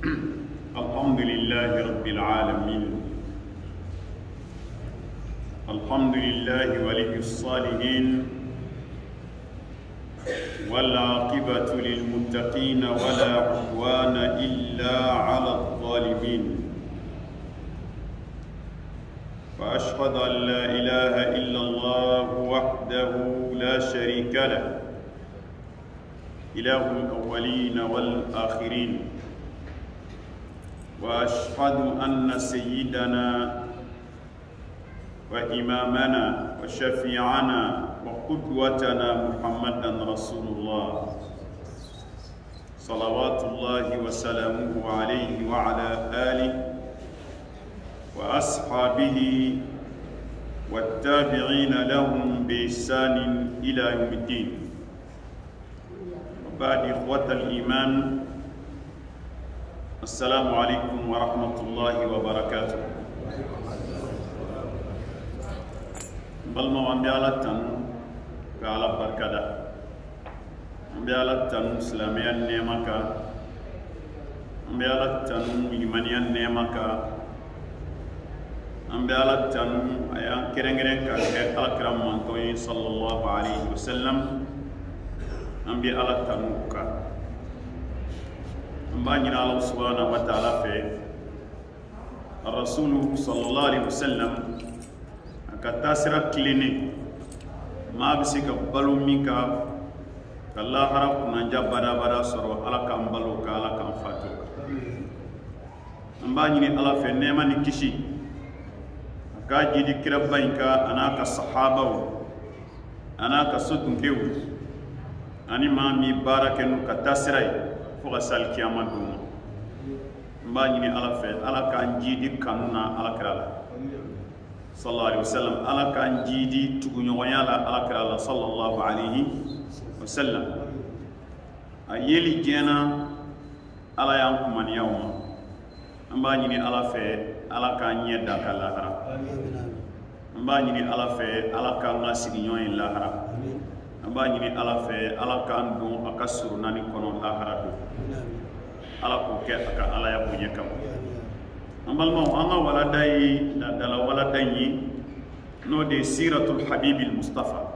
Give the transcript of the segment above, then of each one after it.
الحمد لله رب العالمين. الحمد لله ولي الصالحين، والعاقبة للمتقين ولا عدوان إلا على الظالمين. وأشهد أن لا إله إلا الله وحده لا شريك له، إله الأولين والآخرين. وأشهد أن سيدنا وإمامنا وشفيعنا وقدوتنا محمدا رسول الله، صلوات الله وسلامه عليه وعلى آله وأصحابه والتابعين لهم بإحسان إلى يوم الدين. وبعد، إخوة الإيمان، السلام عليكم ورحمة الله وبركاته. balma ambi ala tanu ka ala barkada, ambi ala tanu islamiyan nema ka, ambi ala tanu imaniyan nema ka, ambi ala tanu ayan kerengeren ka ke alakram mantoyi sallallahu alaihi wasallam, ambi ala tanu ka amba nyina Allah subhanahu wa ta'ala fe ar-rasul sallallahu alaihi wasallam kata sira kilini ma bisi ka balu mika Allah harap nanja bada soro ala kan balu ka ala kan fatu amba nyini ala fe nema ni kishi ka jidi kira banka anaka sahaba anaka sudunkew ani ma mi barakenu kata sira fo sal kiyama dum amba nyini ala fe ala kan jidi kanuna ala kirala sallallahu alaihi wasallam, ala kan jidi tugunyoya la ala kirala sallallahu alaihi wasallam. Ayeli jena ala yang kumani yawma amba nyini ala fe ala kan nyeda kalahara, amba nyini ala fe ala kan ngasigi nyoyin lahara, amba nyini ala fe ala kan dun akasuru nani kono lahara do ala ko ke aka ala ya bunye kam. Ambalma anga waladai na dala waladai no de siratul habibil mustafa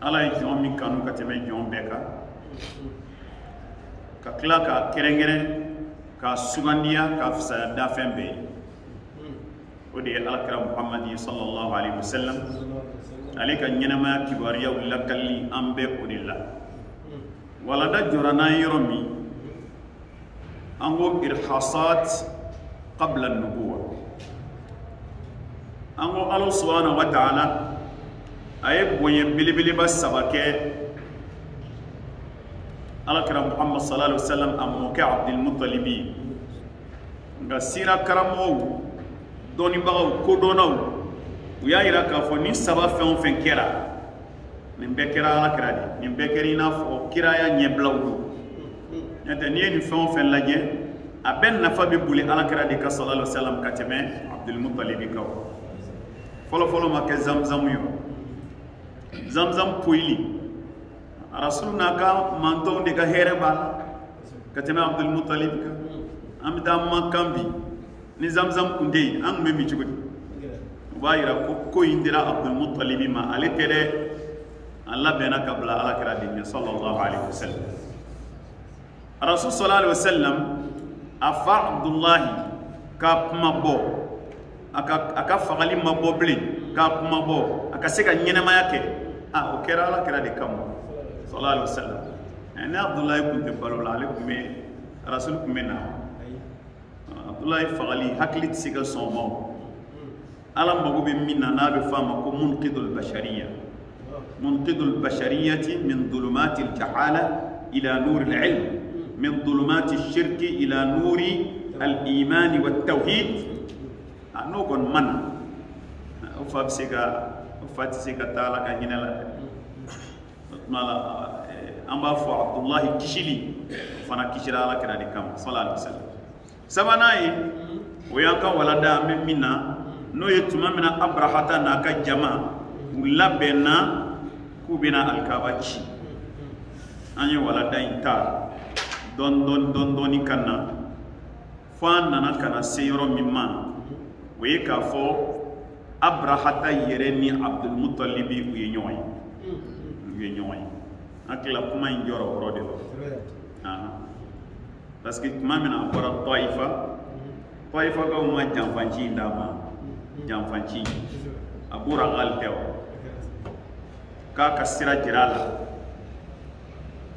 ala jomi kanu kateme jombeka ka klaka kerengere ka sugandiya ka fsa da fembe o de alakram muhammadi sallallahu alaihi wasallam alika nyenama kibariya lakalli ambe odilla walada jorana yoromi ango irhasat قبل النبوة. أنو الله سبحانه وتعالى أيب ويبلي بلي بس سبكة على كرم محمد صلى الله عليه وسلم أمك عبد المطلب غسيرا كرمو دوني باو كودونو ويا إراك فني سبب فين كرا نبكرا على كرادي نبكرينا فو كرايا نبلاو نتنيه فين لاجه aben nafa be buli alakira di ka sallallahu alaihi wasallam kateme Abdul Muttalib ka folo ma ke zamzam yo zamzam puili rasulna ka manto de ka hereba kateme Abdul Muttalib ka amda makambi ni zamzam kunde an me mi chugudi bayira ko indira Abdul Muttalib ma ale tere Allah bena kabla alakira di sallallahu alaihi wasallam. Rasul sallallahu alaihi wasallam afa Abdullah ka mabo aka fagali mabo bli ka mabo aka seka nyenema yake o kera la kera de kam sallallahu alaihi wasallam ana Abdullah kunte balola alaikum rasul kumena Abdullah fagali haklit siga somo alam bago be minna na be fama ko munqidul bashariyati min dhulumatil jahala ila nuril ilm من ظلمات الشرك إلى نور الإيمان والتوحيد. نوكن من فاتسيكا تعالى كهنا لا مالا أما فو عبد الله كشلي فانا كشلا على كنا دكام صلى الله عليه وسلم سبناي ويانكا ولدا منا نو يتما منا أبرهتا ناكا جما ولا بنا كوبنا الكاباتشي أني ولدا إنتار dɔɔni kana fa nana kana se yɔrɔ min ma o ye k'a fɔ Abrahata yɛrɛ ni Abdul Mutalibi u ye ɲɔgɔn ye hakila kuma in jɔra o yɔrɔ de la parce que tuma min na a bɔra Taifakaw ma janfanci in d'a ma janfanci Abu Ragal tɛ wa k'a ka sira jira a la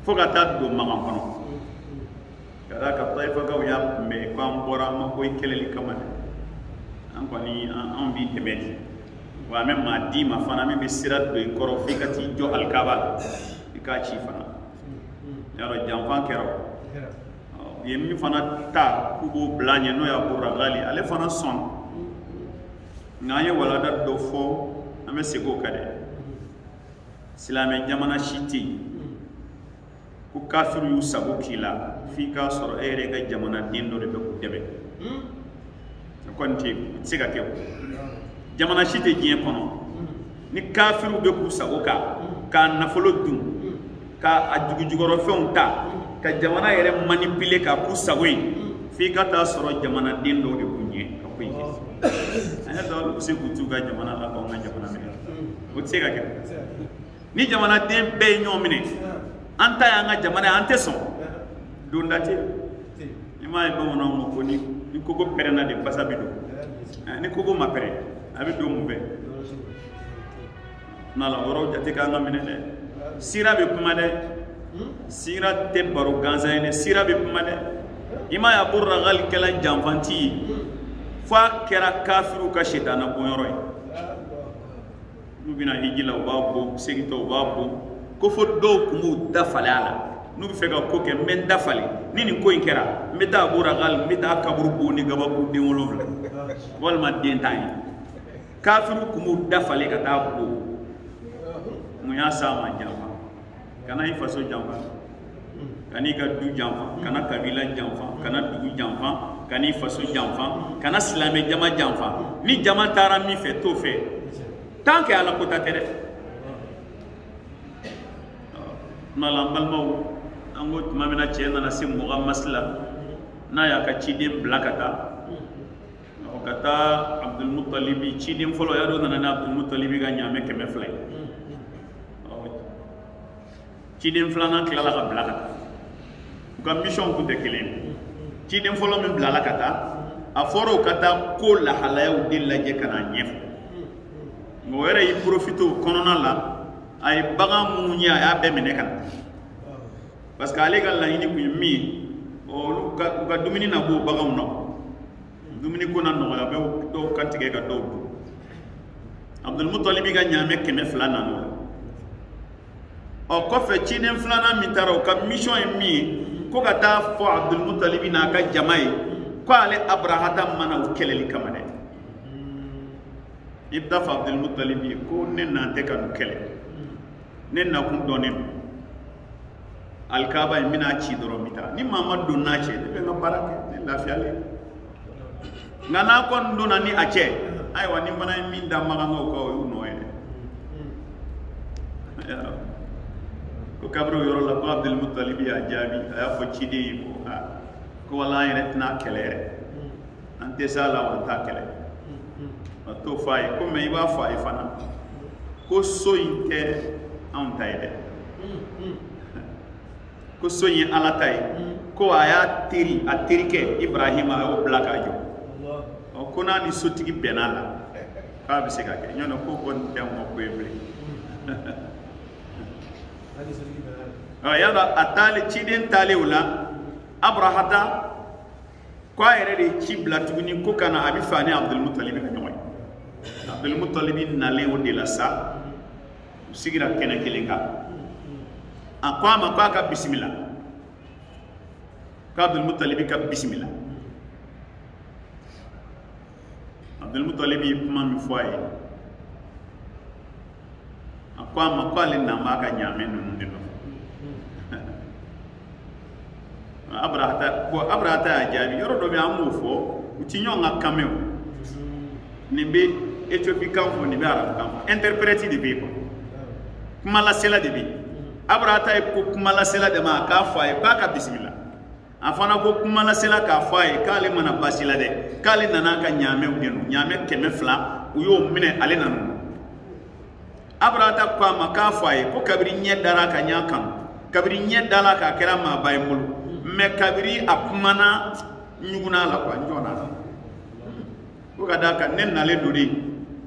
fo ka taa don Magan kɔnɔ ka d'a kan Taifakaw y'a kunbɛn k'an bɔra an ma bɔ i kɛlɛli kama dɛ an kɔni an b'i dɛmɛ de wa an bɛ maa d'i ma fana min bɛ sira don i kɔrɔ f'i ka t'i jɔ alikaba la i k'a ci fana yarɔ janfan kɛra o ye min fana ta k'u b'o bila ɲɛ n'o ye Abu Ragali ale fana sɔn nka an ye walanda dɔ fɔ an bɛ segin o kan dɛ silamɛ jamana si tɛ yen ko kafiru y'u sago k'i la f'i k'a sɔrɔ e yɛrɛ ka jamanaden dɔ de bɛ k'u dɛmɛ o kɔni tɛ se ka kɛ o jamana si tɛ diɲɛ kɔnɔ ni kafiru bɛ k'u sago kan k'a nafolo dun k'a jugujugɔrɔfɛnw ta ka jamana yɛrɛ manipuler k'a k'u sago ye f'i ka taa sɔrɔ jamanaden dɔw de b'u ɲɛ ka ko in kɛ an y'a dɔn olu bɛ se k'u t'u ka jamana la k'anw ka jamana minɛ o tɛ se ka kɛ ni jamanaden bɛɛ ye ɲɔgɔn minɛ an ta y'an ka jamana ye an tɛ sɔn donda tɛ i m'a ye bamananw ma ko ni koko pɛrɛnna de basa bɛ don ni koko ma pɛrɛn a bɛ don mun fɛ n'ala yɔrɔw jate k'an ka minɛ dɛ sira bɛ kuma dɛ sira tɛ baro gansan ye dɛ sira bɛ kuma dɛ i m'a ye Abu Ragal kɛla janfanci ye fo a kɛra kafiru ka sitana bɔnyɔrɔ ye n'u bɛna hiji la u b'a bɔ segintɔ u b'a bɔ ko fo dɔw tun b'u dafalen a la n'u bɛ fɛ ka ko kɛ n bɛ n dafalen ni nin ko in kɛra n bɛ taa Abu Ragal n bɛ taa kaburu bon ni gabakuruden 7 walima den 10 ye kafiru tun b'u dafalen ka taa bon mun y'a s'a ma janfa kana i faso janfa kana i ka du janfa kana kabila janfa kana dugu janfa kana i faso janfa kana silamɛ jama janfa ni jama taara min fɛ t'o fɛ tant que ala kota tɛ dɛ n'ala an balimaw an ko tuma min na cɛ nana se mɔgɔ ka masila n'a y'a ka ciden bila ka taa Abdul Mutalibi ciden fɔlɔ y'a dɔ nana ni Abdul Mutalibi ka ɲaamɛ 200 ye ciden filanan tilala ka bila ka taa u ka mission tun tɛ kelen ye ciden fɔlɔ min bilala ka taa a fɔra u ka taa ko lahalayaw de lajɛ ka n'a ɲɛfɔ nka o yɛrɛ y'i profité o kɔnɔna la a ye bagan minnu ye a y'a bɛɛ minɛ ka na parce que ale ka laɲini tun ye min ye u ka dumuni na b'o baganw na dumuni ko na nɔgɔya bɛ dɔw ka tigɛ ka dɔw dun Abdul Mutalibi ka ɲaamɛ 200 nana o kɔfɛ ciden filanan min taara o ka mission ye min ye ko ka taa fɔ Abdul Mutalibi n'a ka jama ye ko ale Abrahata mana o kɛlɛli kama dɛ i bɛ taa fɔ Abdul Mutalibi ye ko ne n'an tɛ ka n'u kɛlɛ ne nakun dɔnnen don alikaba in bɛna ci dɔrɔn n bɛ taa ni maa ma don n'a cɛ ne bɛ n ka baara kɛ ne lafiyalen nka n'a kɔni donna ni a cɛ ayiwa ni fana ye min da magankaw kan o y'u nɔ ye dɛ ko kabiri o yɔrɔ la ko Abdul Mutalibi y'a jaabi a y'a fɔ ciden ye ko wala an yɛrɛ tɛna kɛlɛ yɛrɛ an tɛ s'a la wa an t'a kɛlɛ a t'o fɔ a ye ko mɛ i b'a fɔ a ye fana ko so in tɛ anw ta ye dɛ ko so in ye Ala ta ye ko a y'a terikɛ Ibrahima a y'o bila k'a jɔ ko n'a ni sotigi bɛnna la k'a bɛ se ka kɛ ɲɔnɔ ko kɔni tɛ anw ma ko ye bilen yala a taale ciden taale o la Abrahata ko a yɛrɛ de ye ci bila tuguni ko kana a bɛ fɛ ani Abdul Mutalibi ka ɲɔgɔn ye Abdul Mutalibi nalen o de la sa u sigira kɛnɛ kelen kan a ko a ma ko a ka bisimila ko Abdul Mutalibi ka bisimila Abdul Mutalibi ye kuma min fɔ a ye a ko a ma ko ale nan b'a ka ɲaamɛ ninnu de nɔfɛ Abrahata y'a jaabi yɔrɔ dɔ bɛ an b'o fɔ u ti ɲɔgɔn ka kan mɛn o nin bɛ Éthiopie kan fɔ nin bɛ arabu kan fɔ interprète de bɛ yen kuma lasela de bɛ yen Abrahata ye ko kuma lasela de ma a k'a fɔ a ye k'a ka bisimila afana ko kuma la sela ka faye kale mana basila de kale nana ka nyame udenu nyame keme fla uyo mine ale nanu abrata kwa maka faye ko kabiri nye dara ka nyakam kabiri nye dala ka kera ma baymul me kabiri apmana nyuguna la kwa njona ko kada ka nen nale dodi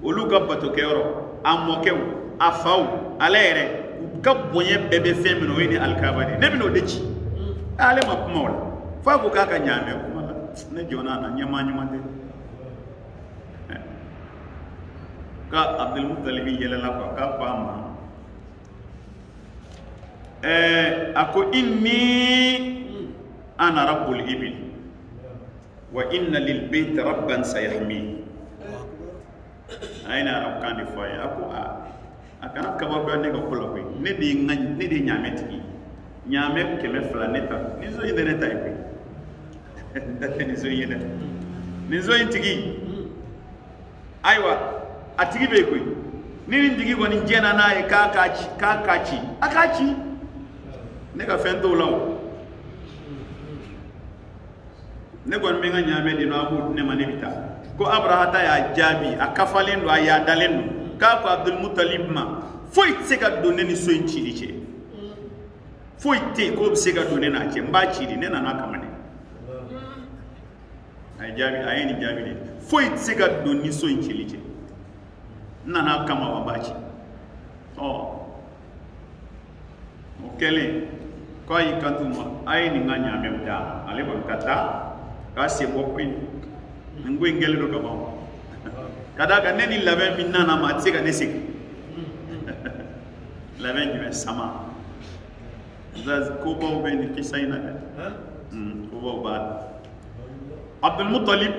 olu ka bato kero amokew afaw alere ka bonye bebe femino ni alkabadi ne bino dechi ale ma kuma wala fa ko ka nyame kuma ne jona na nyama nyama de ka Abdul Muttalib yela la ko ka pama ako inni ana rabbul ibil wa inna lil bayt rabban sayahmi aina rabkan di fay ako akana ka ba ne ko ko ne di ngani ne di nyame tigi nyame keme fla neta ni zo yinde neta ibi ndate ni zo yinde ni zo yintigi aywa atigi be ko ni ndigi ko ni jena na e kakachi akachi ne ka fento law ne gon me nga nyame di no abu ne mane bita ko abrahata ya jabi akafalen do ya dalen ka ko Abdul Muttalib ma foi tseka do ne ni so yinchi diche foi te ko sega do ne na che mba chiri ne na na kamane ay jabi ay ni jabi de foi tseka do ni so yinchi diche na na kama wa bachi okele ko yi kantuma ay ni nga nyame uda ale bon kata ka se bokwin ngwe ngel do gaba kada ka ne ni laven min nana ma tseka ne sek laven ni sama zaz ko ba be ni kisayna ko ba ba Abdul Muttalib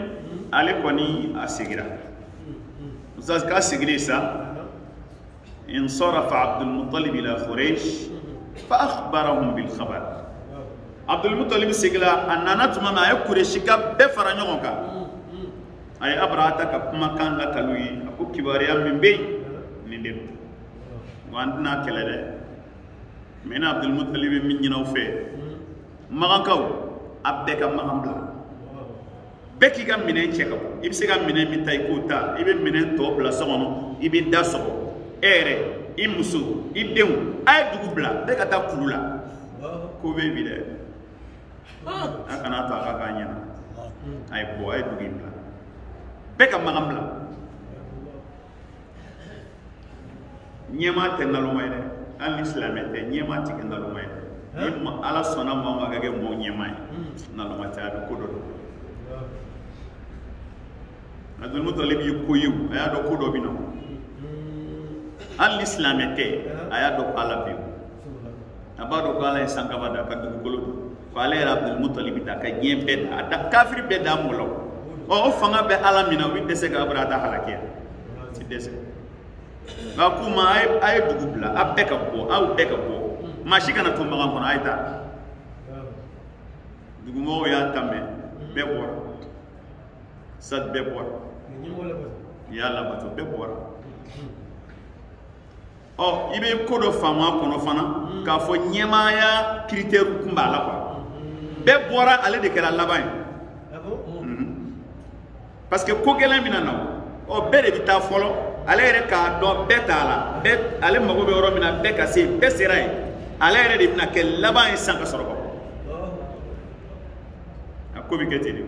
ale koni asigira zaz ka sigire sa انصرف عبد المطلب الى قريش فاخبرهم بالخبر عبد المطلب سيغلا اننا تما ما يقريش كا بفر نيونكا اي ابراتا كما كان لا كلوي اكو كباريا من بي ندم واندنا كلده من عبد المطلب من ينو في مغاكو ابدك مغامبلا بكي كان منين تشيكو يبسي كان منين من تايكوتا يبي منين تو بلا سونو يبي داسو ere imusu ideu ay dugubla de kata kulula ko be bide akana ta ka kanya ay bo ay dugibla be ka magamla nyema tenalo mayde al islamete nyema tikendalo mayde nyema ala sona mo magage mo nyema nalo mata ko do Abdul Muttalib yukoyu ay do ko do bino al islamete aya do ala bi abado kala sankaba da ka dugolo ko ale Abdul Muttalib ta ka nyembe da kafir be da molo o fanga be ala mina wi dese ga brata halakia ti dese ba kuma ay dugubla abbe ka bo aw be ka bo mashika na tumba kan kono ayta dugumo ya tambe be bor sad be bor ya la bato be bor ibe kodo fama kono fana ka fo nyemaya critère kumbala kwa be bora ale de kala laban parce que ko gelen minana bere bita folo ale re ka do betala be ale mago be oro mina be ka se be serai ale re de bina ke laban san ka soro ko bi ketini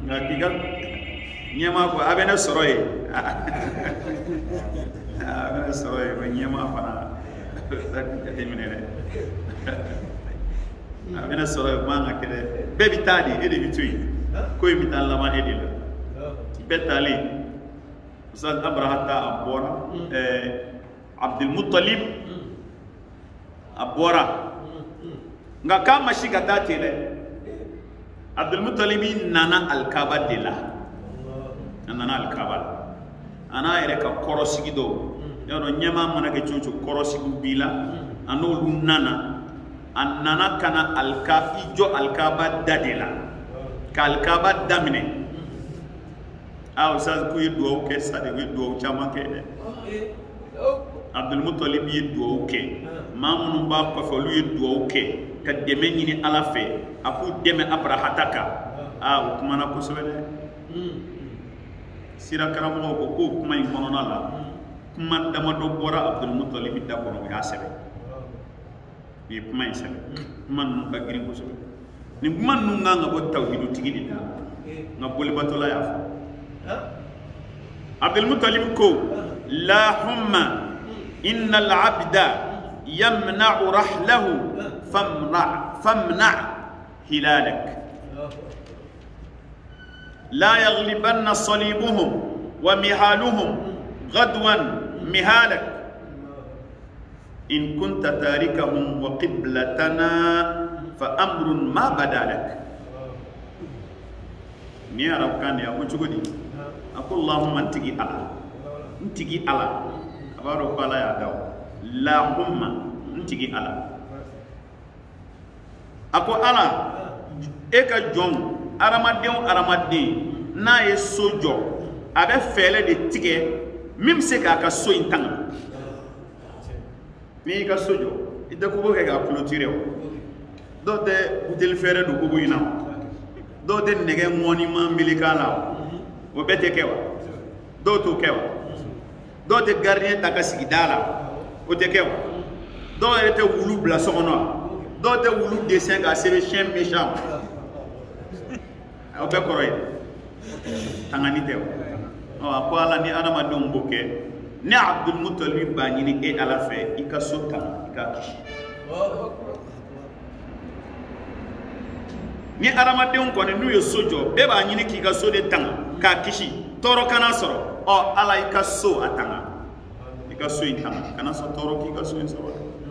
na diga nyema ko abena soro e soy nyema fana terminere abena soy manga kede bebi tadi ede bitui ko imitan lama edila betali ustaz abrahata abora Abdul Muttalib abora nga kama shikata tele Abdul Muttalib nana al-Kaaba dila nana al-Kaaba ana ere ka korosigi do yoro nyama mana ke chuchu korosigu bila anolu nana annana kana alka ijo alkaba dadela kalkaba damine aw sa ku yido ke sa de yido chama ke de Abdul Muttalib yido ke mamunu ba ko fo lu yido ke ka deme ɲini ala fɛ a k'u dɛmɛ abrahata kan o kumana kosɛbɛ dɛ sira karamɔgɔw ko k'o kuma in kɔnɔna la kuma damadɔ bɔra abdulmutalibi da kɔnɔ o y'a sɛbɛn u ye kuma in sɛbɛn kuma ninnu ka girin kosɛbɛ nin kuma ninnu kan ka bɔ tawhidutigi de la nka bolibatɔla y'a fɔ abdulmutalibi ko lahumma inna al-abda yamna'u rahlahu famna hilalak la yaghlibanna salibuhum wa mihaluhum غدوا مهالك إن كنت تاركهم وقبلتنا فأمر ما بدا لك ني عرب كان يا وجودي أقول اللهم انتجي على أبارك الله يا داو اللهم انتجي على أقول على إيكا جون أرمادين نا يسوجو أبي فعل دي تيجي même se ka ka so intanga ni ka sojo ida ko boke ga clôturer do de butel fere do ko boyina do de nege ngoni ma milikala o bete kewa do to kewa do de gardien ta ka sigidala o te kewa do ete wulu bla sono do de wulu dessin ga sebe chien méchant o be koroy tangani tewa ko ala ni adama don boke ni abdul muttalib ba ni e ala fe ika sota ika ni adama don ko ni yo sojo be ba ni ki ga so de tan ka kishi toro kana soro ala ika so atanga ika so itanga kana so toro ki ga so en so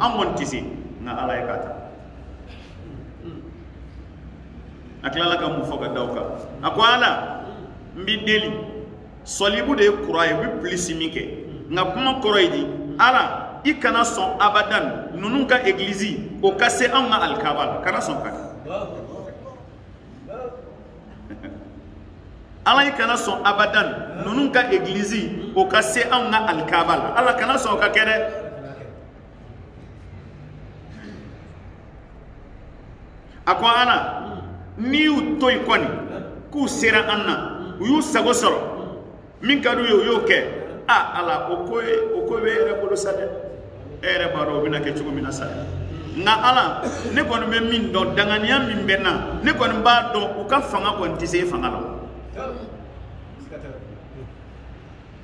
amon tisi na ala ika ta aklala ka mu foka dawka akwala mbideli solibu de kuraye bi plisi mike nga kuma koroydi ala ikana son abadan nunun ka église o kase an nga alkabal kana son ka ala ikana son abadan nunun ka église o kase an nga alkabal ala kana son ka kede akwa ana ni u toy koni ku sera anna yu sago soro min kadu yo ke ala o ko be ere bolo sade ere baro bina ke chugo mina sade nga ala ne kono me min do dangania min benna ne kono ba do o ka fanga ko ntise fanga lo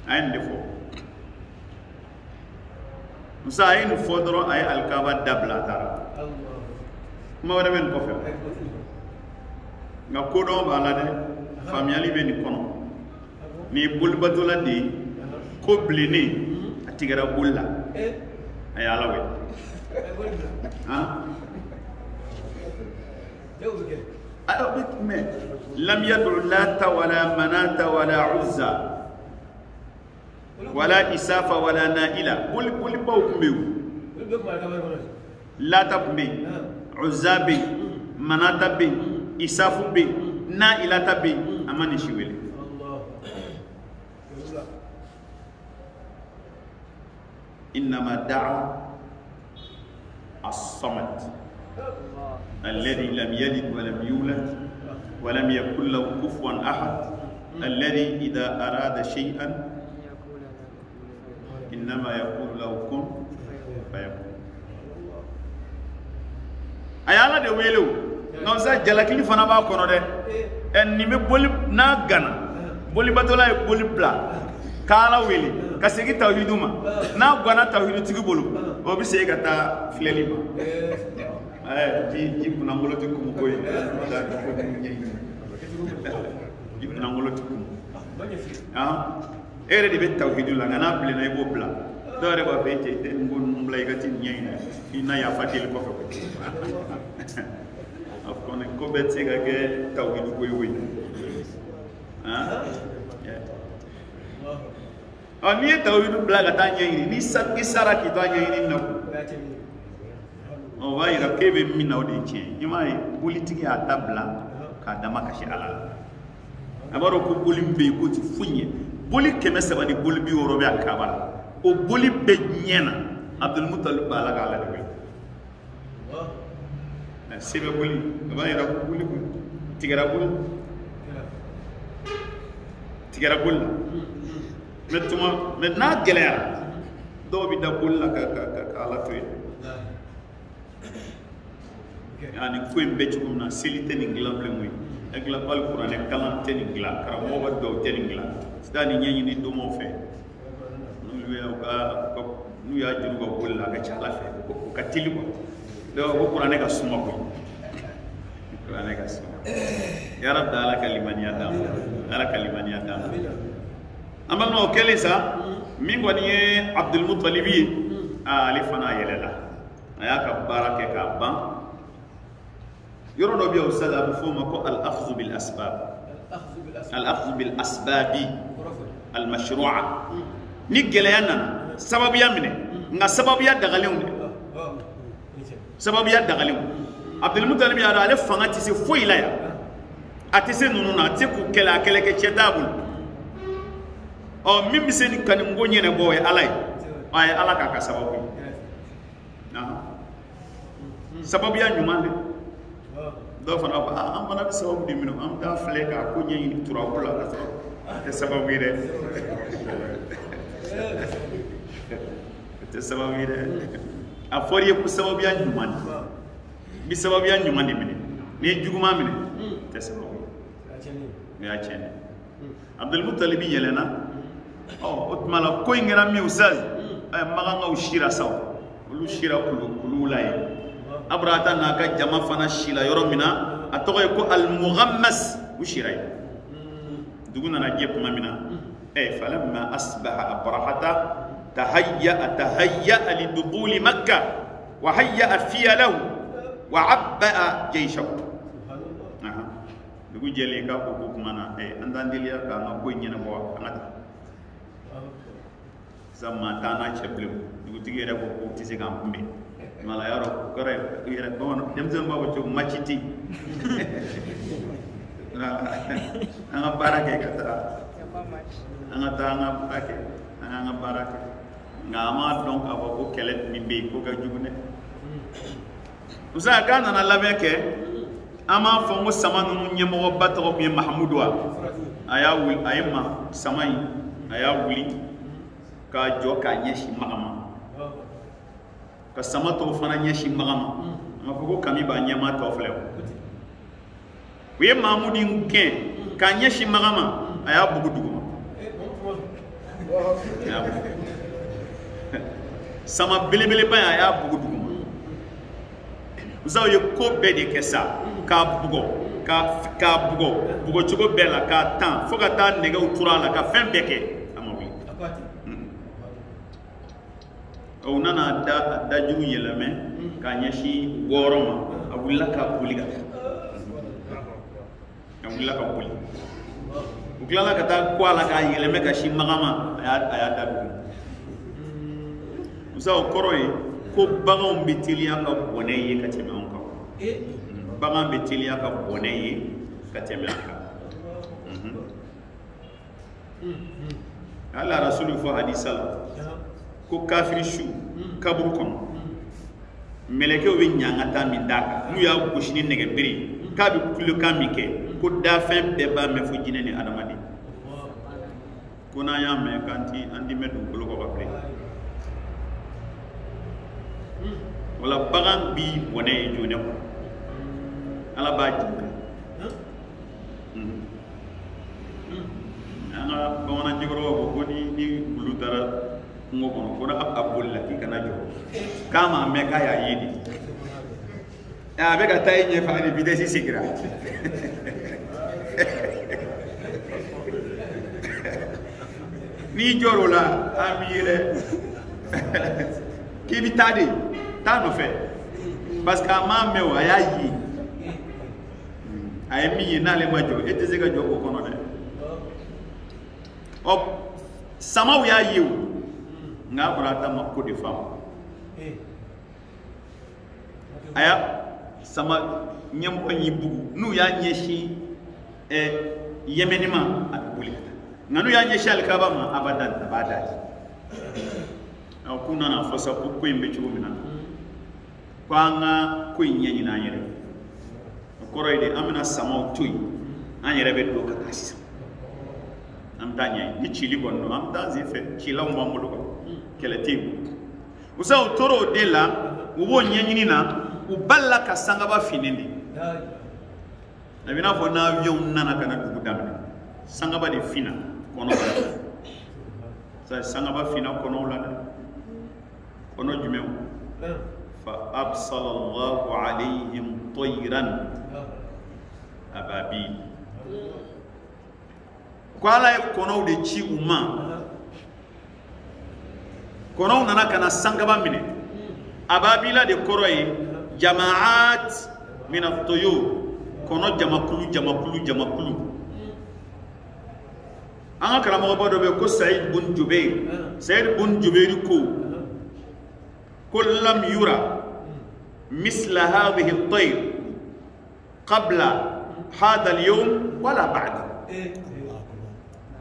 ay ndefo musa ay no fodoro ay alkaba dabla tara ma wala ben ko fe nga ko do bala de famiyali be ni kono ni bulbatola di ko blini atigara bulla ay ala we ayo bit me lam yad'u lata wala manata wala uzza wala isafa wala naila bul baw kumbew lata kumbe uzza bi manata bi isafu bi naila tabi amani shiwele إنما دعا الصمد الذي لم يلد ولم يولد ولم يكن له كفوا أحد الذي إذا أراد شيئا إنما يقول له كن فيكون أيالا de welo nonsa jalakili fana ba kono de en ni me boli na gana boli batola e boli bla kala weli kasegi tawhiduma na gwana tawhidu tigi bolu o bi se gata fleli ma ji kuna ngolo tikum koy ji kuna ngolo tikum ere de bet tawhidu la ngana ble na ibo bla dore ba be te ngon mblay gati nyayna ina ya fatil ko ko afkone ko bet se ga ke tawhidu koy woy ni tawhidu blaga tanya ini ni sara ki tanya ini na o vai ra kebe mina o de che imai politiki a tabla ka dama kashi ala abaro ko bolimbe ko ti funye boli keme saba ni boli bi woro be akabala o boli be nyena abdul muttalib bala ga ala de sebe buli ba ira buli tigara buli metuma metna gelera do bi da bul la ka ala toy yani ko embe chumna silite ni glamble muy ak la bal qur'an ak kalam teni gla kara mo ba do teni gla stani nyanyi ni do mo fe nu lu ya ko nu ya juru ko bul la ka chala fe ko ka tili ko do ko qur'an ka suma ko qur'an ka suma ya rab dala kaliman ya dam ala kaliman ya dam amal no kelisa min wani Abdul Muttalib ali fana yelela aya ka barake ka ban yoro no biyo ustad abu fuma ko al akhdh bil asbab al mashru'a ni geleyana sababu ya mine nga sababu ya dagalew Abdul Muttalib ya ala fanga ti se foila ya atise nunu na te ku kela kele ke chetabul o mimi sen kan ngonye ne boy alay ay ala ka sababu na sababu ya nyumande do fana ba am bana bi sababu di mino am da fle ka ko nyi ni tura bula ka te sababu ire te sababu ire a foriye ku sababu ya nyumande bi sababu ya nyumande mine ni juguma mine te sababu ya chene Abdul Muttalib yelena oh otmala ko ngera mi usaz ay maganga ushira saw lu shira kulu lay abrata naka jama fana shila yoromina atoy ko al mughammas ushira duguna na jep mamina falamma asbaha abrahata tahayya li dukhul makkah wa hayya fiya lahu wa abba jayshahu dugu jeli ka ko kumana andandilia ka na ko nyina bo anata sama tana cheblem dugu tigere ko tise kam mbe mala yaro kore yere bon dem zem babo to machiti anga barake kata anga tanga barake anga barake ngama donc abo ko kelet mi be ko ga jugune usa kana na laveke ama fongo samanu nyemo batro bi mahmudwa aya wul ayma samai aya wuli ka jo ka nyeshi magama ka samato fana nyeshi magama ma ko kami ba nyama to flew we mamudi nke ka nyeshi magama aya bugudugo sama belebele ba aya bugudugo uzaw ye ko be de kessa ka bugo chugo bela ka tan foka ta nega utura la ka fen beke amawi o nana da jugu yelame ka nyashi woroma abulla ka buliga buli uklala ka ta kwala ka yelame ka shi magama aya da musa o koroy ko bagam bitilia ka boneye ka teme on ka bagam bitilia ka boneye ka teme on ka Allah rasul fo hadisal ko kafiri shu kaburu kono meleke o be nyangata mi daka mu ya goshini nege biri ka bi kulo kamike ko da fen be ba me fo jine ni adamadi ko na ya me kanti andi medu kulo ko babre wala bagan bi boné jone ko ala ba jinka ana bawna jigoro ko ni bulu dara ngokono ko na abul la ki kana jo kama me ka ya yidi ya be ka tay nye fa ni bidesi sigira ni joro la amire ki bitade ta no fe parce que ma me wa ya yi ay mi na le majo eteze ga jo ko kono de op sama ya yi nga brata makko de fam aya sama nyam ko yi bugu nu ya nyeshi yemenima at bulita nganu ya nyeshi alkaba ma abadan abadati kuna na fosa ko imbe chugo mina kwanga ko nyenyi na yere koro ide amina sama toy an yere be do ka kasisa am tanya ni chili bonno am ta zefe chila mo mamudo ko kele tibu usa toro de la ubo nyenyini na uballa ka sanga ba finindi na bina fo na avion nana kana dugu damne sanga ba de fina kono sa sanga ba fina kono la kono jumew fa absallallahu alayhim tayran ababil kwala kono de ci umma kono nana kana sanga ba mine ababila de koroy jamaat min at-tuyur kono jamakulu anga kala mo bodo be ko Saïd bun Jubair ko lam yura misla hadhihi at-tayr qabla hada al-yawm wala ba'da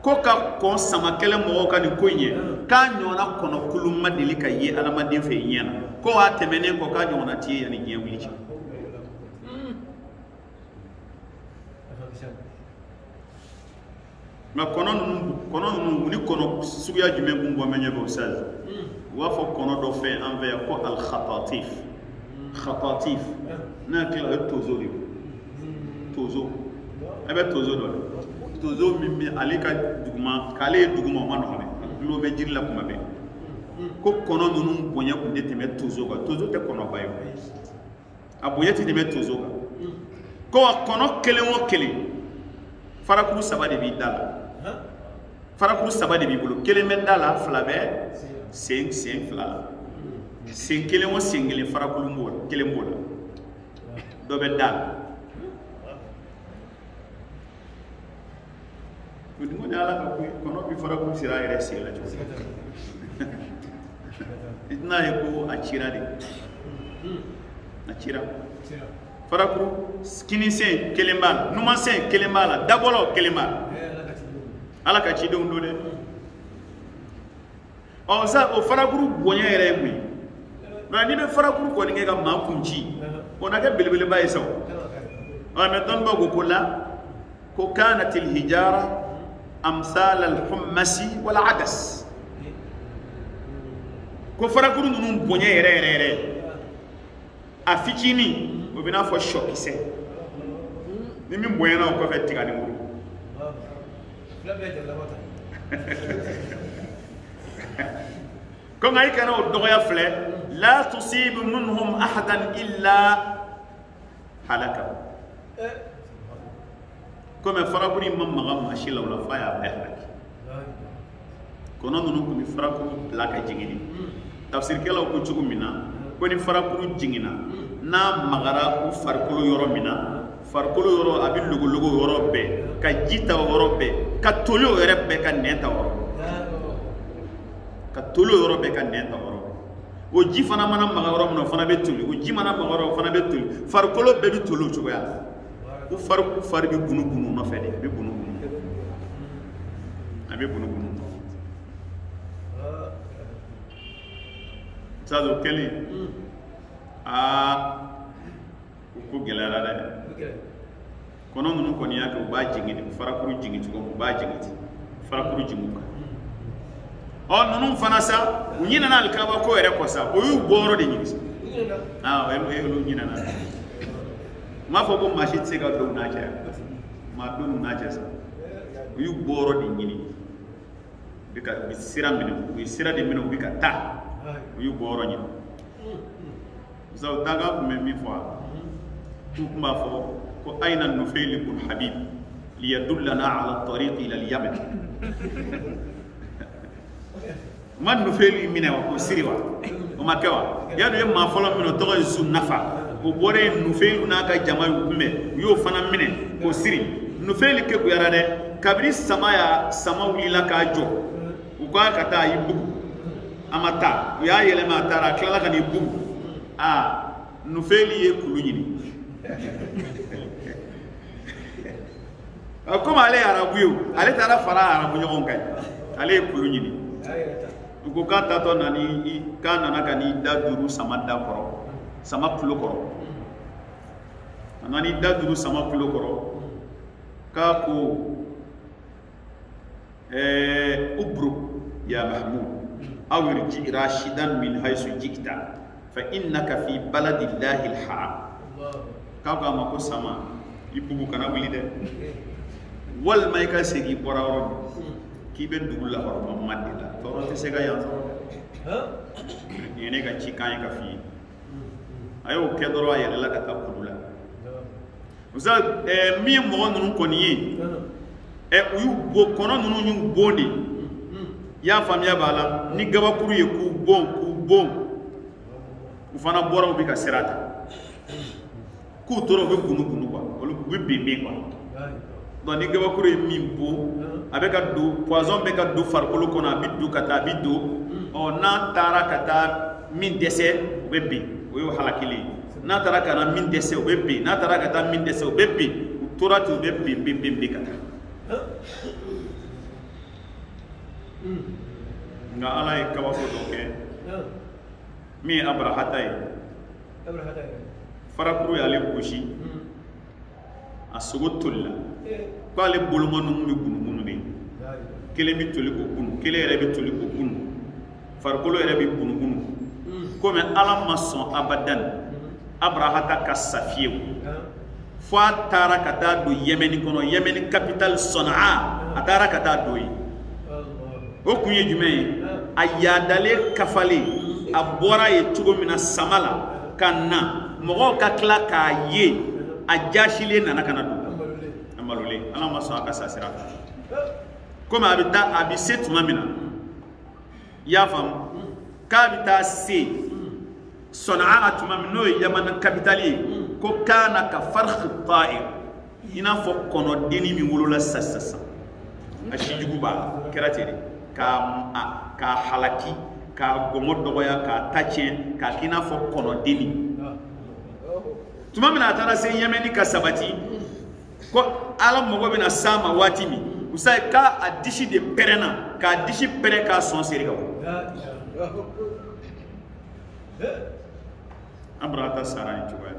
ko ka kon sama kele mo ka ni konye ka nyona kono kulum madili ka ye alama de fe yena ko wa temene ko ka nyona tie yani nye wili ma kono ni kono suya jume bumbo menye bo sal wa fo kono do fe envers ko al khatatif na kila tozo ebe tozo do tozo mimi alika duguma kale duguma man hone lo be jirla kuma be ko kono nunu bonya ko de teme tozo te kono bayo aboye ti teme tozo ko kono kele wo kele farakuru sabade bi dala farakuru sabade bi bulu kele men dala flabe sen fla sen kele wo singile farakuru mbol kele mbol do be dala Kudimo nyala ka kono bi fara ku sira ire sira jo itna heko achira de achira fara ku skini sen kelembal numa sen kelembala dabolo kelembal ala ka chi do ndole o sa o fara ku bonya ire mu na ni be fara ku ko ni ga ma kunji ona ga belebele baye saw o me don ba go kula ko kanat al hijara amsal al-hummas wal adas ko farakuru nunu bonya ere afikini obina fo shokise ni mi bonya na ko fe tigani nguru ko ngai kana o doya fle la tusib minhum ahadan illa halaka comme farakuri mamma mashila wala faya behlaki kono nunu ko mi farakuru laka jingini tafsir kala ko cugu mina ko ni farakuru jingina na magara u farkolo yoro mina farkolo yoro abi lugo yoro be ka jita yoro be ka tolo yoro be ka neta yoro o ji fana mana magara yoro fana be tuli o ji mana magara fana be tuli farkolo be bi tolo cugu ya u far bi bunu no fede bi bunu sado keli ko gelara de kono nunu ko niya ko ba jingi farakuru jingi ko ba jingi farakuru jinguka o nunu fana sa unyina na alkaba ko ere ko sa o yu boro de nyingi lu nyina na ma fo bo machine se ga do na cha ma do na cha sa yu boro de nyini bika bisira de mino bika ta yu boro nyini so daga ko me mi fo kuma fo ko ayna nufayl ibn habib li yadullana ala at-tariq ila al-yaman man nufayl mina ko siriwa o makawa ya do ma folo mino to zu nafa ko bore nufayl na ka jama yume yo fana mine ko siri nufayl ke ko yara de kabri sama wulila ka jo u ka kata yibu amata ya yele ma tara kala kan yibu nufayl ye kulu nyini comme ale arabu yo ale tara fara arabu nyon kay ale kulu nyini ko ka tato nani kana naka ni da duru sama da koro sama kulo koro anani daduru sama kulo koro ka ko ubruk ya mahmud aw irji rashidan min haythu jikta fa innaka fi baladillahi alharam ka ga ma ko sama ibugu kana wuli de wal may ka segi borawro ki ben dugul la horo madila to ron te sega yan yene ga ci kan ka fi ayo ke doro ayele la ka kudula usa mi mo nunu koni uyu bo kono nunu nyu bondi ya famia bala ni gabakuru ye ku bo ufana bora ubi ka sirata ku toro be gunu kwa olu be bebe kwa do ni gabakuru ye mi bo abeka do poison be ka do farkolo kona bidu kata bidu o na tara kata min dese bebe oyo halakili na tara kana min dese bebe na tara kata min dese bebe tora tu bebe kata nga ala ye kaba fo do ke mi abrahata ye farakuru y'ale gosi a sogo tolila ko ale boloma numu bɛ gunugunu de kelen bɛ toli ko kunu kelen yɛrɛ bɛ toli ko kunu farikolo yɛrɛ bɛ gunugunu komi ala ma sɔn abadan abrahata ka safiyewu fo a taara ka taa don yemeni kɔnɔ yemeni capitale sɔnaa a taara ka taa don yen o kun ye jumɛn ye a yaadalen kafalen a bɔra ye cogo min na sama la ka na mɔgɔw ka tila k'a ye a jasilen nana ka na don a malolen ala ma sɔn a ka sa sira kan komi a bɛ taa a bɛ se tuma min na i y'a faamu k'a bɛ taa se sɔnaa a tuma min n'o ye yamana capitale ye ko kaana ka farhi ta'ir i n'a fɔ kɔnɔdenni min wolola sisan a sijugu b'a la kɛra ten de k'a halaki k'a gɔmɔ dɔgɔya k'a ta tiɲɛ k'a k'i n'a fɔ kɔnɔdenni tuma min na a taara se yemeni ka sabati ko ala mago bɛna s'a ma waati min usa k'a disi de pɛrɛnna k'a disi pɛrɛn k'a sɔn seri ka bɔ abrahata sara ni cogoya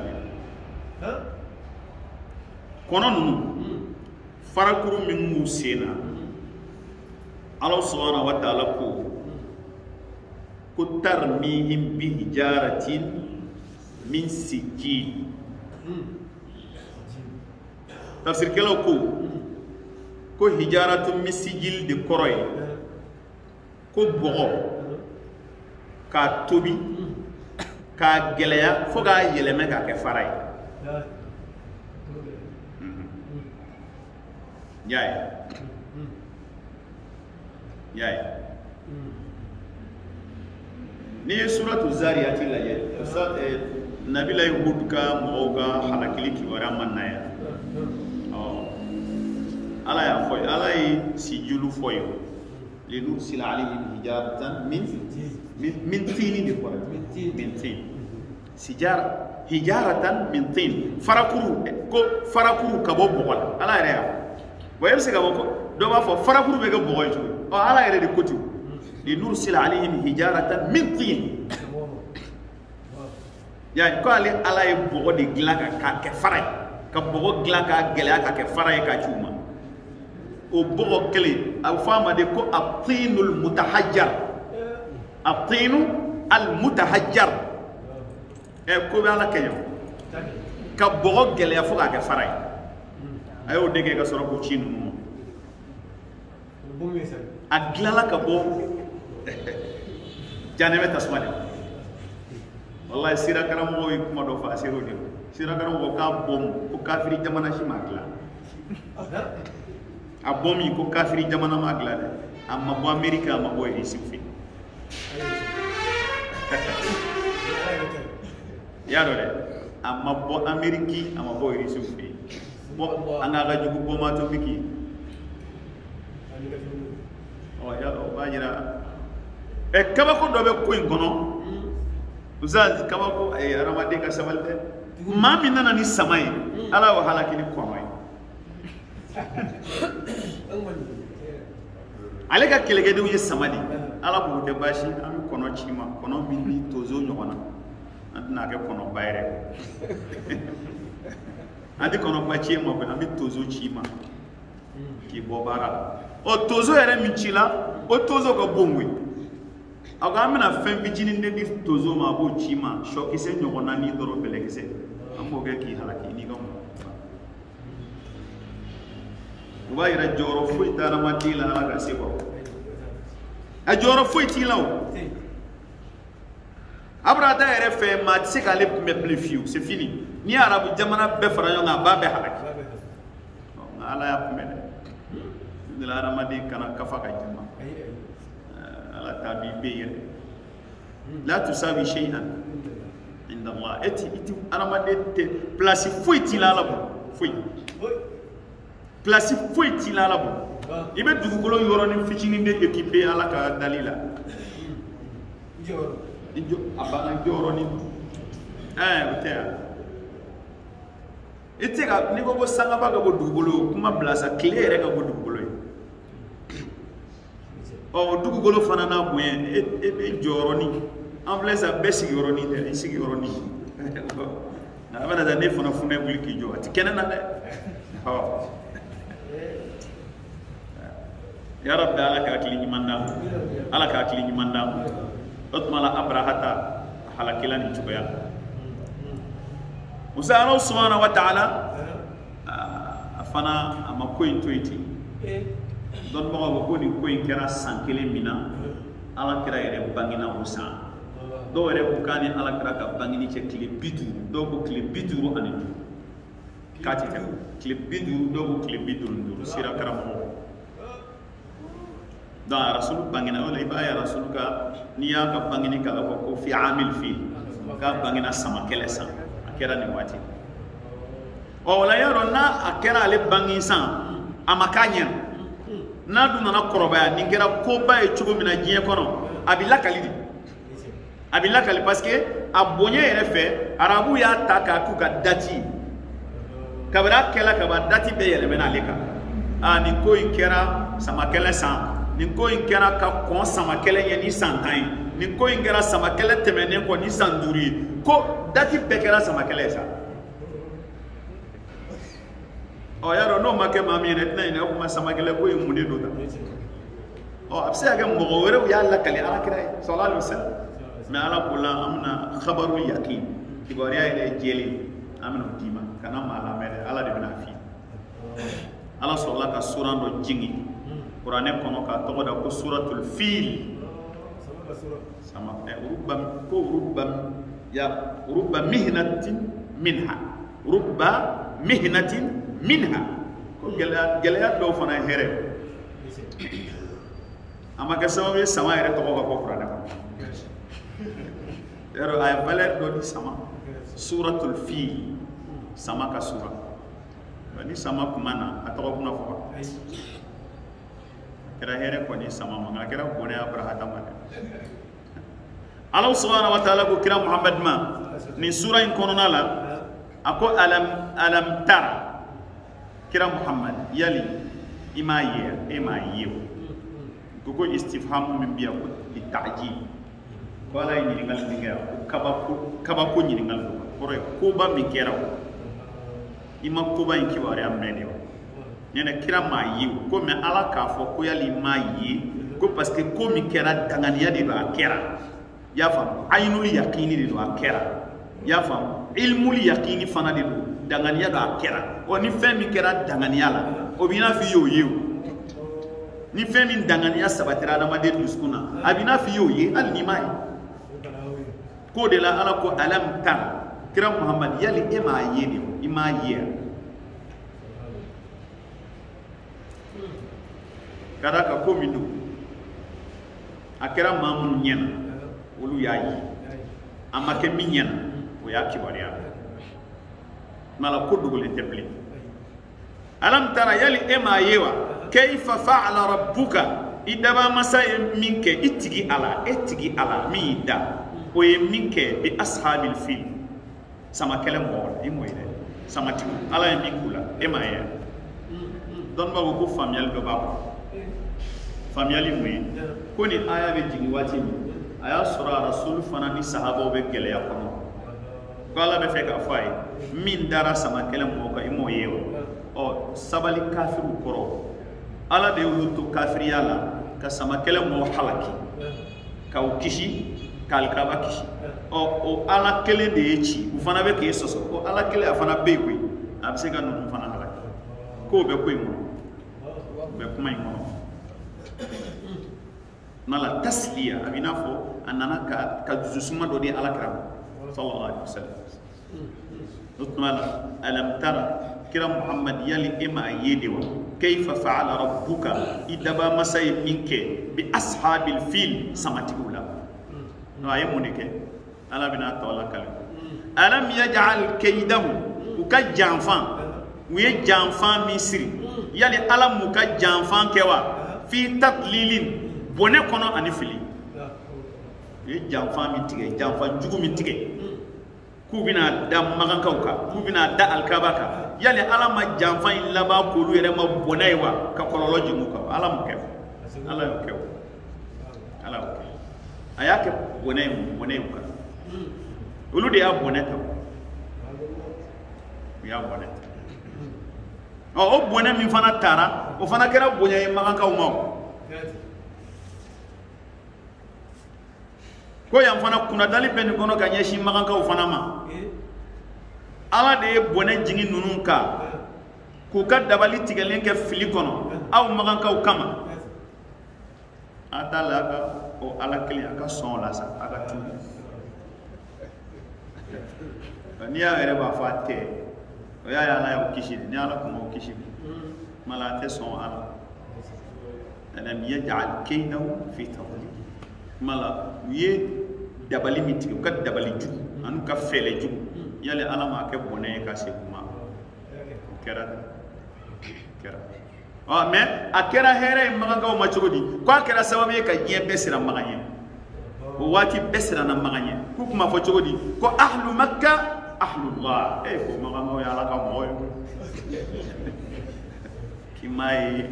de kɔnɔ ninnu farakuru min b'u sen na ala subhanahu wa ta'ala ko tarmihim bi hijaratin min sijil tafsirkɛlaw ko hijaratun min sijil de kɔrɔ ye ko bɔgɔ k'a tobi k'a gɛlɛya fo k'a yɛlɛmɛ k'a kɛ fara ye y'a ye n'i ye suratu zariyati lajɛ nabila Hud ka mɔgɔw ka halakili kibaruya ma na yan ala y'a fɔ ye ala ye sijulu fɔ ye linursila alayhim hijaratan min tin de kɔrɔ min tin hijaratan min tin farakuru ko farakuru ka bɔ bɔgɔ la ala yɛrɛ y'a fɔ bon e bɛ se ka bɔ dɔ b'a fɔ farakuru bɛ kɛ bɔgɔ ye cogo ala yɛrɛ de ko ten linursila alayhim hijaratan min tin ya ko ale ala ye bɔgɔ de dilan k'a kɛ fara ye ka bɔgɔ dilan k'a gɛlɛya k'a kɛ fara ye k'a ci u ma o bɔgɔ kelen a bɛ fɔ a ma de ko atinul mutahajjar atinu al mutahajjar ko bɛ ala kɛ ka bɔgɔ gɛlɛya fo k'a kɛ fara ye a y'o de kɛ ka sɔrɔ k'o ci ninnu a dilanla ka bɔ janɛmɛ tasuma de wallahi sira karamɔgɔw ye kuma dɔ fɔ a ser'o de ma sira karamɔgɔ k'a bɔn ko kafiri jamana si m'a dilan a bɔn min ko kafiri jamana m'a dilan dɛ a ma bɔ Ameriki a ma bɔ Irisi fɛ y'a dɔn dɛ a ma bɔ Ameriki a ma bɔ Irisi fɛ bɔ an k'a ka jugu bɔma tobiki o b'a jira kabako dɔ bɛ ko in kɔnɔ usa kabako adamaden ka sabali dɛ maa min nana ni sama ye ala y'o halaki ni kɔnɔ ye ale ka kɛlɛkɛdenw ye sama de ala k'o tɛ baasi an bɛ kɔnɔ ci ma kɔnɔ min ni tonso ɲɔgɔn na na ke kono bayre andi kono bachi mo be ami tozo chima ki bobara o tozo ere michila o tozo ko bongwe aga amina fem bijini ne di tozo ma bo chima shoki se nyogona ni doro belegese ambo ge ki halaki ni gam wa ira joro fu tara matila ala ga sebo a joro fu tilaw abrada ere fe ma tse kale me plefiu c'est fini ni arabu jamana be fara yonga ba be halaki ala ya kumene de la ramadi kana kafa ka jama ala tabi be la tusawi shay'an inda Allah eti aramade te place fuiti la labo fui place fuiti la labo ibe dugugolo yoro ni fitini de équipé ala ka dalila joro ijo abana joro ni otea etega ni go sanga baga bo dugugolo kuma blasa clair ga bo dugugolo o dugugolo fana na boyen e joro ni en place a besi yoro ni de sigi yoro ni na abana da ne fana fune buli ki jo ati kenana de ho ya rabbi ala ka akili nyimanda ala ka akili nyimanda otmala abrahata halakila ni chukoya Usara subhanahu wa ta'ala afana amakoin toiti don baga ko ni koin kera sankele mina ala kira ere bangina musa do ere bukani ala kira ka bangini che kle bidu do ko kle bidu ani du kati ta kle bidu do ko kle bidu ndu sira karamo da rasul bangina wala ibaya rasul ka niya ka bangini kala ko fi amil fi ka bangina sama kele sa kera ni wati o la yaro na akera ale bangi san amakanya na du na koroba ni kera ko ba e chugo mina jiye kono abila kalidi parce que abonye ere fe arabu ya taka ku ka dati kabara kela ka ba dati be yele mena leka ni ko ikera sama kele san ni ko ikera ka kon sama kele ye ni santain ni ko ikera sama kele temene ko ni sanduri ko dati pekera sama kele sa o yaro no make mami ne tna ina ko sama kele ko yumude do ta o abse aga mo wore ya Allah kali ala kira sallallahu alaihi wasallam ma ala kula amna khabaru yaqin ibariya ile jeli amna dima kana mala mere ala de bina fi ala sallallahu ka suran do jingi qur'ane kono ka to da ko suratul fil sama rubba mihnatin minha ko gelaya do fana here ama ka sama be sama ere to ko qur'ane ko ero ay valer do di sama suratul fil sama ka sura bani sama kumana atoko kuna fo kera here ko ni sama manga kera ko ne abrahata ma Allah subhanahu wa ta'ala ko kira Muhammad ma ni sura in konona la ako alam tara kira Muhammad yali imaye ko istifham min biya ko ta'jib wala ni ngal dinga kaba ko ni ngal ko ba mi kera ko ima ko ba in kiware amene nena kira ma yi ko me ala ka fo ko yali ma yi ko parce que ko mi kera danganiya de ba kera ya fam aynul yaqini de do akera ya fam ilmul yaqini fana de do danganiya do akera o ni femi kera danganiya la o bina fi yo yew ni femi danganiya sabatira da made duskuna abina fi yo ye al nimai ko de la ala ko alam ta kira Muhammad yali ema ye ni ima ye kada ka ko mindu akera mamun nyena olu yayi amake minyana o ya kibariya mala ko dugule tebli alam tara yali ema yewa kayfa fa'ala rabbuka idaba masay minke itigi ala mi da o ye minke bi ashabil fil sama kele mo imoyde sama tiku ala e mikula ema ye don ba ko famiyal do ba famiyali mo ko ni aya be jigi wati aya sura rasul fana ni sahaba be gele ya kono قال بفك أفاي من دار سما كلام موكا إمو يو أو سبالي كافر كرو على ديولو كافر يالا كسما كلام مو حلقي كاو كيشي كالكابا كيشي أو على كلام ديجي وفنا بك يسوس أو على كلام أفنا بيكوي أبسيكا نو فنا حلقي كو بيكوي مو بيكوي مو نلا تسلية أبينا فو أننا كجزء دودي على كرام صلى الله عليه وسلم. نتمنى ألم ترى كرام محمد يلي إما يديو كيف فعل ربك إذا ما مسي منك بأصحاب الفيل سماتيولا. نوعي مونيك ألا بنا تولا كلام. ألم يجعل كيدهم وكجانفان ويجانفان مصري يلي ألم وكجانفان كوا في تضليل bonne kono ani fili ye janfa mi tige janfa jugu mi tige ku bina da magan kauka ku bina da alkabaka yali ala ma janfa illa ba ko lu yere ma bonay wa ka kololoji mu ka ala mu ke ala mu ke ala mu ke ayake bonay mu ka ulu de ya boneta ya boneta o bonay mi fana tara o fana kera bonya magan ka umaw ko yan fana kuna dali ben kono ka nyeshi maganka u fana ma ala de bonne jingi nunun ka ku ka dabali tigelen ke fili kono aw maganka u kama adala ka o ala kili aka son la sa aka tu ni ya ere ba fatte o ya ya la ya kishi ni ala ko mo kishi mala te son ala alam yaj'al kaydahu fi tadlil mala ye dabali mitiki ka dabali jugu anu ka fele jugu yale ala ma ke bonne ka se kuma kera mais akera here maganga o machogodi ko akera sababu ka ye besira maganye o wati besira na maganye ku kuma fo chogodi ko ahlu makkah ahlullah ko maganga ya ala ka moy kimai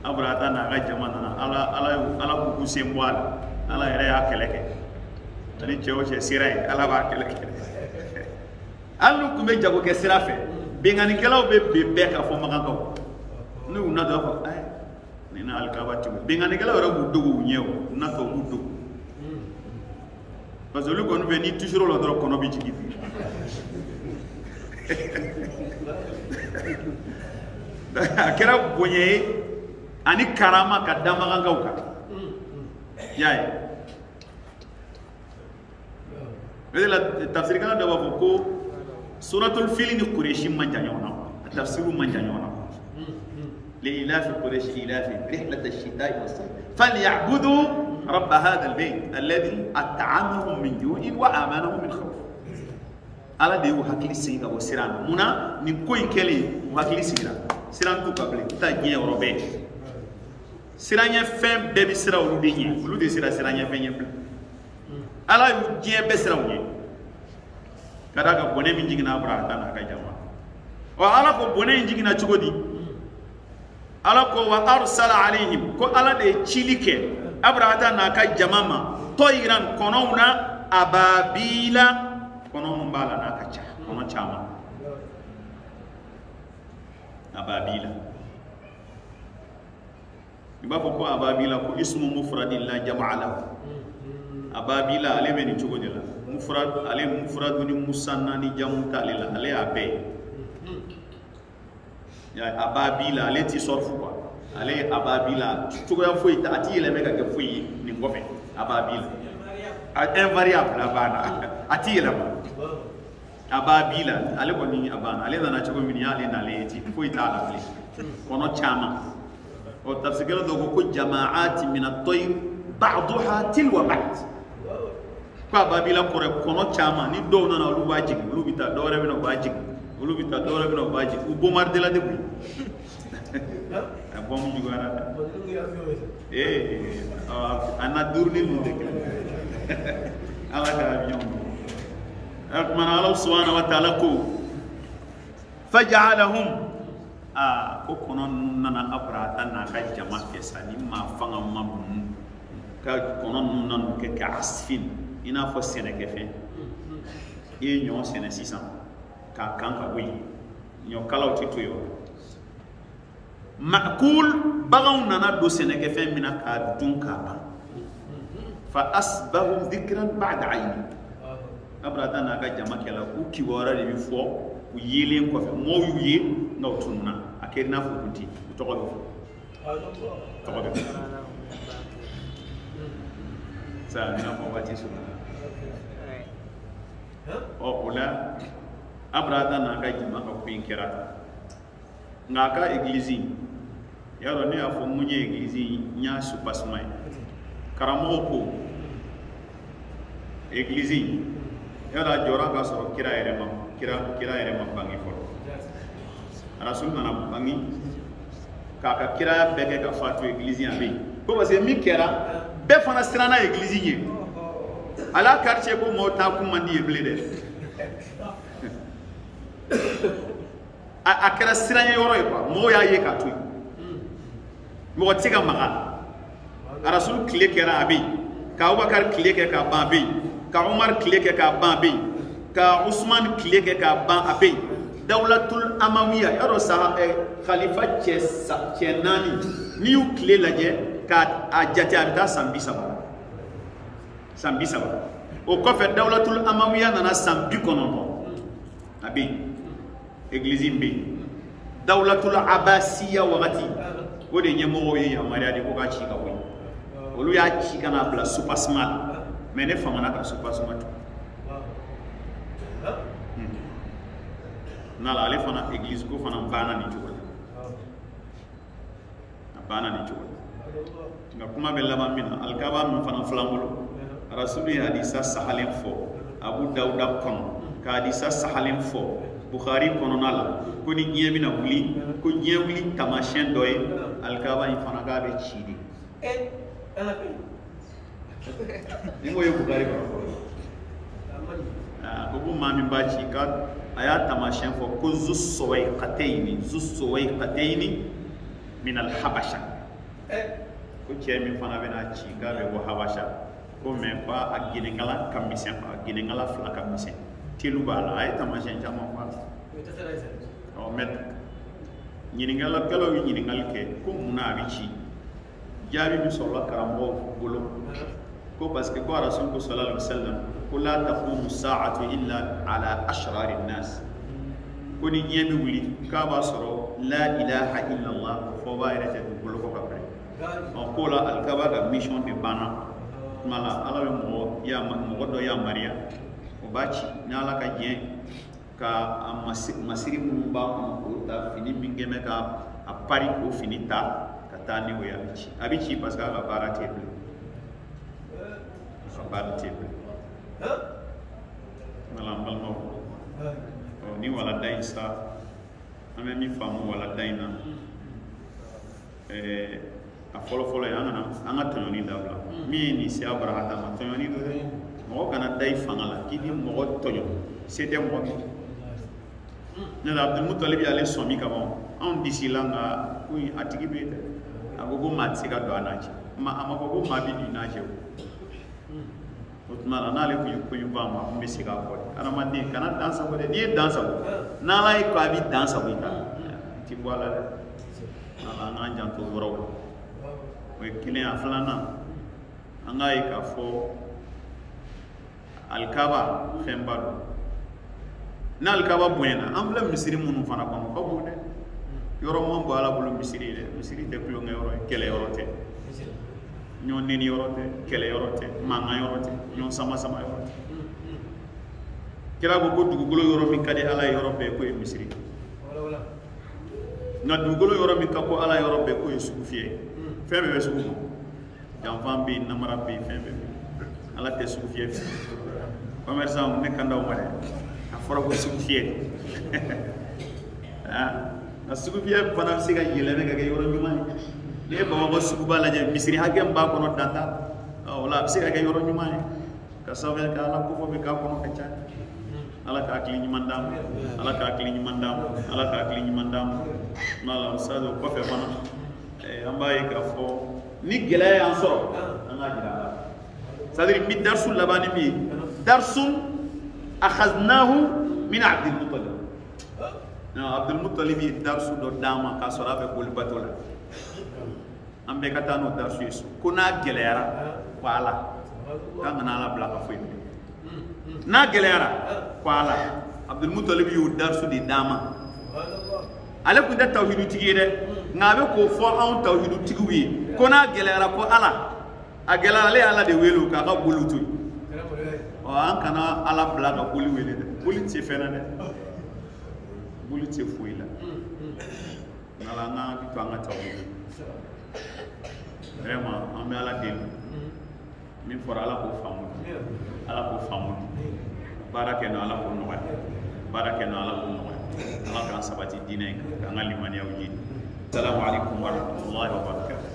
abrata na ga jamana ala ku sembwala ala yere ya keleke tani chewo che sirai ala ba keleke allu kumbe jago ke sirafe bengani kelaw be ka fo maganko ni una do fa ay ni na alkaba ti bengani kelaw ra bu dogu nyew na to bu dogu parce que lu ko veni toujours le droit kono bi ci gidi akera bonye ani karama ka damaganko ka yaay la tafsir kana da ba ko suratul fil ni quraish man janyona tafsiru man janyona li ilaf quraish ilaf rihlat ash-shita'i was-sayf falyabudu rabb hadha al-bayt alladhi at'amahum min ju'in wa amanahum min khawf ala de hakili singa o siran muna ni koy kele hakili singa siran tu kable ta nye robe siranya fem bebi sira olu de nye olu de siranya fem nye ala yu je be sira nye kada ka bone min jigina bra kana ka jama wa ala ko bone jigina chugodi ala ko wa arsala alaihim ko ala de chilike abrata na ka jamama toiran konona ababila kono mbala na ka cha kono chama ababila ibafo ko ababila ko ismu mufradin la jam'a lahu ababila ale beni chogo de la mufrad ale mufrad ni musanna ni jamu talila ale abe ya ababila ale ti sorfu quoi ale ababila chogo ya foi ta ati ele meka ke foi ni ngofe ababila invariable abana ati ele ma ababila ale ko ni abana ale na chogo mini ale na le ti foi ta la ple kono chama o tafsir do ko jamaat min at-tayr ba'daha tilwa ba'd kwa babila kore kono chama ni do na lu wajig lu bita do re bino wajig lu bita do re bino wajig u bomar de la de bu bom ju gara ana durni lu de ala ka avion akman Allah subhanahu wa ta'ala ko faj'alahum ko kono nana abrata na ka jama ke sani ma fanga mabum ka kono nana ke ka asfin ina fo seneke fe e ɲɔ sɛnɛ sisan k'a kan ka bɔ yen ɲɔ kalaw tɛ to yen ma'kul baganw nana don sɛnɛkɛfɛn min na k'a dun k'a ban fa asbahu dhikran ba'da ayni abrata n'a ka jama kɛla u kibaruya de bɛ fɔ u yelen kɔfɛ mɔɔw y'u ye nka u tununna a kɛra i n'a fɔ u tɛ u tɔgɔ bɛ fɔ tɔgɔ bɛ fɔ sa i n'a fɔ waati sɔrɔ o la abrata n'a ka jama ka ko in kɛra nka a ka egilizi yɔrɔ ne y'a fɔ mun ye egilizi n y'a supasima ye karamɔgɔ ko egilizi yɔrɔ a jɔra ka sɔrɔ kira yɛrɛ ma bange fɔlɔ rasul nana bange k'a ka kiraya bɛɛ kɛ ka fatu egilizi a bɛ yen ko parce que min kɛra bɛɛ fana siranna egilizi ɲɛ ala quartier ko mɔgɔw t'a kun man di ye bilen dɛ a kɛra siran ye yɔrɔ ye quoi mɔgɔw y'a ye k'a to yen mɔgɔ tɛ se ka maga rasul tile kɛra a bɛ yen ka Abubakar tile kɛ k'a ban a bɛ yen ka Umar tile kɛ k'a ban a bɛ yen ka Usman tile kɛ k'a ban a bɛ yen dawlatul amawiya yɔrɔ sa khalifa cɛ naani n'i y'u tile lajɛ k'a jate a bɛ taa san 30 san 30 o kɔfɛ dawlatul amawiya nana san 90 a bɛ yen église bɛ yen dawlatul abasiya wagati o de ɲɛmɔgɔw ye yamaruya de ko k'a ci ka bɔ yen olu y'a ci ka n'a bila supasima la mais ne famana ka supasima to n'ala ale fana église ko fana banna nin cogo la a banna nin cogo la nka kuma bɛ laban min na alikaba min fana filan bolo rasulu ye hadisa sahalen fɔ abu dawuda kɔnɔ ka hadisa sahalen fɔ bukhari kɔnɔna la ko ni diɲɛ bɛna wuli ko diɲɛ wuli taamasiyɛn dɔ ye alikaba in fana k'a bɛ ci de ni ko ye bukhari kɔnɔ ko maa min b'a ci ka a y'a taamasiyɛn fɔ ko zu suwayqatayni min al-habasha ko cɛ min fana bɛna ci k'a bɛ bɔ habasha ko mɛ ko a gɛnɛnkala ka misɛn a gɛnɛnkala fila ka misɛn telu b'a la a ye taamasiyɛn caman fɔ a la mɛ ɲininkalikɛlaw ye ɲininkali kɛ ko munna a bɛ ci jaabi min sɔrɔla karamɔgɔw bolo ko parce que ko rasul ko sallallahu alaihi wasallam ko la taqumu sa'atu illa ala ashrari nas ko ni diɲɛ bɛ wuli k'a b'a sɔrɔ la ilaha illallah fɔ b'a yɛrɛ tɛ dugukolo kɔ ka bɛn ko la alikaba ka mission de banna tuma la ala bɛ mɔgɔ dɔ yamaruya o b'a ci ni ala ka diɲɛ ka a masiri minnu b'a kɔnɔ k'o ta fini min kɛ bɛ ka a pari k'o fini ta ka taa ni o ye a bɛ ci parce que a ka baara tɛ bilen a ka baara tɛ bilen wala an balimaw ni walada in sa an bɛ min faamu walada in na a fɔlɔ-fɔlɔ ye an ka tɔɲɔni dabila min ye nin se Abarahata ma tɔɲɔni do dɛ mɔgɔ kana da i fanga la k'i ni mɔgɔ tɔɲɔ se tɛ mɔgɔ min ne la Abdulmutalib y'ale sɔn min kama anw disi la nka ko a tigi bɛ yen dɛ a ko ko maa tɛ se ka don a n'a cɛ a ma fɔ ko maa bɛ don i n'a cɛ o tuma la n'ale tun ye ko in ban ma an bɛ se k'a fɔ dɛ adamaden kana dan sago dɛ n'i ye dan sago n'ala ye ko a bɛ dan sago i kan i tɛ bɔ a la dɛ ala an k'an janto yɔrɔw la o ye kelen a filanan an k'a ye k'a fɔ alikaba fɛnba don n'alikaba bonyana an filɛ misiri minnu fana kɔnɔ ka bon dɛ yɔrɔ man bɔ ala bolo misiri dɛ misiri tɛ kulonkɛ yɔrɔ ye kɛlɛ yɔrɔ tɛ ɲɔn neni yɔrɔ tɛ kɛlɛ yɔrɔ tɛ mankan yɔrɔ tɛ ɲɔn sama yɔrɔ tɛ kira ko dugukolo yɔrɔ min ka di ala ye yɔrɔ bɛɛ k'o ye misiri nka dugukolo yɔrɔ min ka ko ala yɔrɔ bɛɛ k'o ye sugu fiyɛ ye fɛn bɛɛ bɛ sugu kɔnɔ janfan bɛ yen namara bɛ yen fɛn bɛɛ bɛ yen ala tɛ sugu fiyɛ fɛ commerçant ne kan d'aw ma dɛ a fɔra ko sugu fiyɛ nka sugu fiyɛ fana bɛ se ka yɛlɛmɛ ka kɛ yɔrɔ ɲuman ye n'i ye Bamakɔ suguba lajɛ misiri hakɛ min b'a kɔnɔ dan t'a o la a bɛ se ka kɛ yɔrɔ ɲuman ye ka sababu kɛ ala ko fɔ bɛ k'a kɔnɔ ka caya ala ka hakili ɲuman d'an ma ala ka hakili ɲuman d'an ma ala ka hakili ɲuman d'an ma n'ala ustaz o kɔfɛ fana an b'a ye k'a fɔ ni gɛlɛya y'an sɔrɔ an k'a jira ala c'est à dire n bɛ darisu laban ni min ye darisu أخذناه من عبد المطلب عبد المطلب درس داما كسرى بقول بطلة أم بكتانو درس يسوع كنا جليرا وعلا كان على بلاك فوي نا جليرا وعلا عبد المطلب يدرس دي داما على كده توحيد تيجي ngabe ko fo an tawhidu tiguwi kona gelera ko ala a gelera le ala de welu ka ka bulutu o an kana ala blaga buli wele de buli ti fena de buli ti fuila nala nga bi to anga tawhidu vraiment am ala de min for ala ko famu barake no ala ko no barake no ala ko no ala kan sabati dinay ka ngali maniya wuji السلام عليكم ورحمة الله وبركاته.